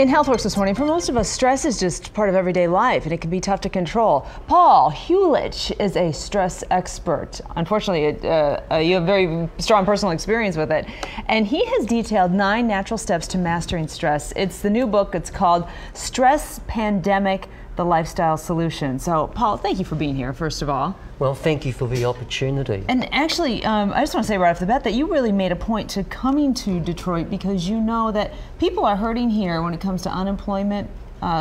In HealthWorks this morning, for most of us, stress is just part of everyday life and it can be tough to control. Paul Hulich is a stress expert. Unfortunately, you have very strong personal experience with it. And he has detailed 9 natural steps to mastering stress. It's the new book. It's called Stress Pandemic, the Lifestyle Solution. So, Paul, thank you for being here, first of all. Well, thank you for the opportunity. And actually, I just want to say right off the bat that you really made a point to coming to Detroit because you know that people are hurting here when it comes to unemployment,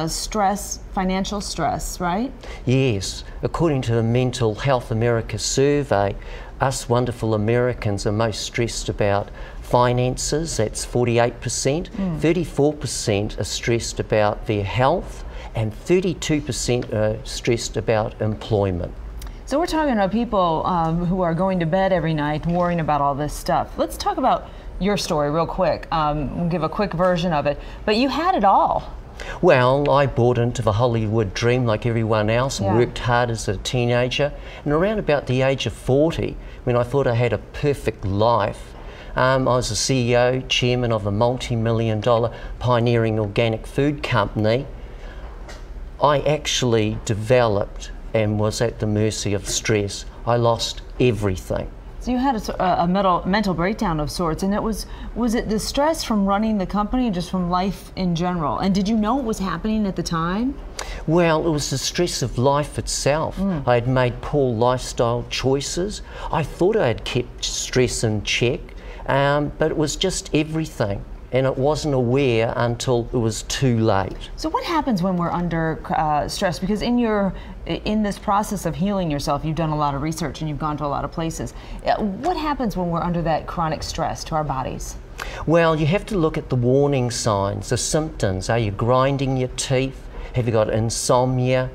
stress, financial stress, right? Yes. According to the Mental Health America survey, us wonderful Americans are most stressed about finances, that's 48%, 34% are stressed about their health, and 32% are stressed about employment. So we're talking about people who are going to bed every night worrying about all this stuff. Let's talk about your story real quick. We'll give a quick version of it. But you had it all. Well, I bought into the Hollywood dream like everyone else and worked hard as a teenager. And around about the age of 40, when I thought I had a perfect life, I was the CEO, chairman of a multi-million-dollar pioneering organic food company. I actually developed and was at the mercy of stress. I lost everything. So you had a mental breakdown of sorts, and was it the stress from running the company or just from life in general? And did you know what was happening at the time? Well, it was the stress of life itself. I had made poor lifestyle choices. I thought I had kept stress in check, but it was just everything. And it wasn't aware until it was too late. So what happens when we're under stress? Because in this process of healing yourself, you've done a lot of research and you've gone to a lot of places. What happens when we're under that chronic stress to our bodies? Well, you have to look at the warning signs, the symptoms. Are you grinding your teeth? Have you got insomnia?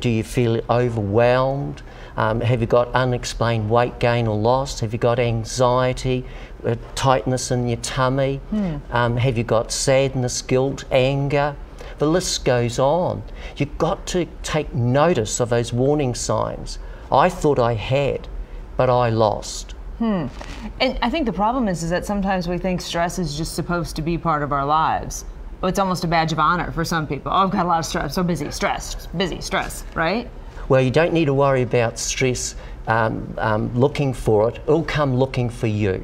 Do you feel overwhelmed? Have you got unexplained weight gain or loss? Have you got anxiety, tightness in your tummy? Have you got sadness, guilt, anger? The list goes on. You've got to take notice of those warning signs. I thought I had, but I lost. And I think the problem is that sometimes we think stress is just supposed to be part of our lives. It's almost a badge of honor for some people. Oh, I've got a lot of stress, so busy, stress, right? Well, you don't need to worry about stress looking for it. It'll come looking for you.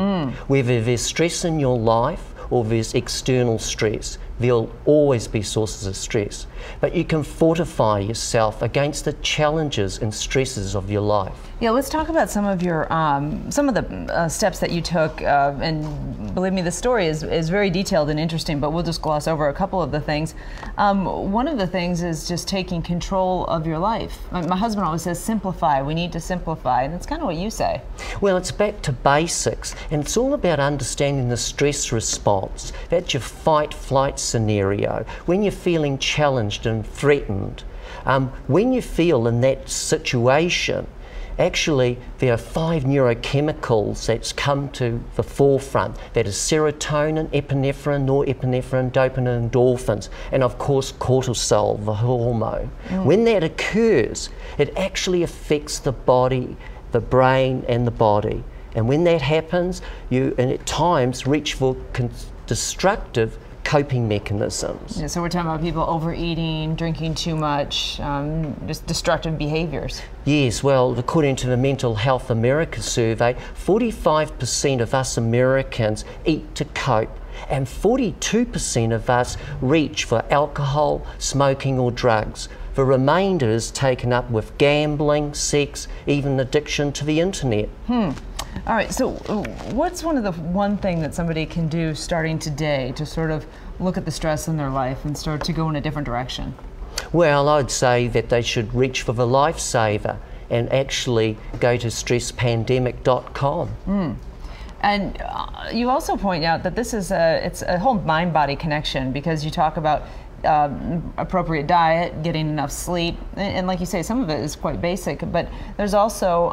Whether there's stress in your life or there's external stress, there'll always be sources of stress. But you can fortify yourself against the challenges and stresses of your life. Yeah, let's talk about some of your the steps that you took, and believe me, the story is very detailed and interesting, but we'll just gloss over a couple of the things. One of the things is just taking control of your life. My husband always says, simplify, we need to simplify, and that's kind of what you say. Well, it's back to basics, and it's all about understanding the stress response. That's your fight-flight scenario. When you're feeling challenged and threatened, when you feel in that situation, actually, there are 5 neurochemicals that's come to the forefront. That is serotonin, epinephrine, norepinephrine, dopamine, endorphins, and of course cortisol, the hormone. When that occurs, it actually affects the body, the brain and the body. And when that happens, you at times reach for destructive coping mechanisms. Yeah, so we're talking about people overeating, drinking too much, just destructive behaviors. Yes, well, according to the Mental Health America survey, 45% of us Americans eat to cope, and 42% of us reach for alcohol, smoking or drugs. The remainder is taken up with gambling, sex, even addiction to the internet. All right, so what's one thing that somebody can do starting today to sort of look at the stress in their life and start to go in a different direction? Well, I'd say that they should reach for the lifesaver and actually go to stresspandemic.com. And you also point out that this is it's a whole mind-body connection, because you talk about appropriate diet, getting enough sleep, and like you say, some of it is quite basic, but there's also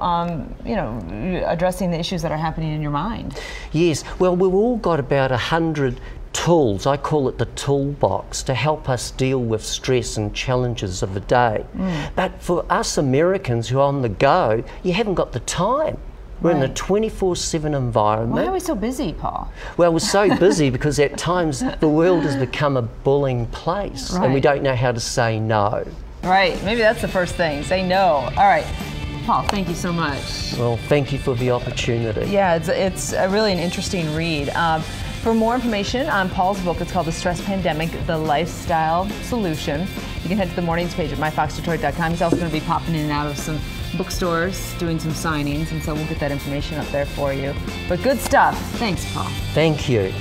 addressing the issues that are happening in your mind. Yes, well, we've all got about 100 tools, I call it the toolbox, to help us deal with stress and challenges of the day. But for us Americans who are on the go, you haven't got the time. We're in a Right. 24/7 environment. Why are we so busy, Paul? Well, we're so busy because at times the world has become a bullying place and we Right. don't know how to say no. Right, maybe that's the first thing. Say no. All right. Paul, thank you so much. Well, thank you for the opportunity. Yeah, it's really an interesting read. For more information on Paul's book, it's called The Stress Pandemic, The Lifestyle Solution. You can head to the mornings page at myfoxdetroit.com. He's also going to be popping in and out of some bookstores, doing some signings, and so we'll get that information up there for you. But good stuff. Thanks, Paul. Thank you.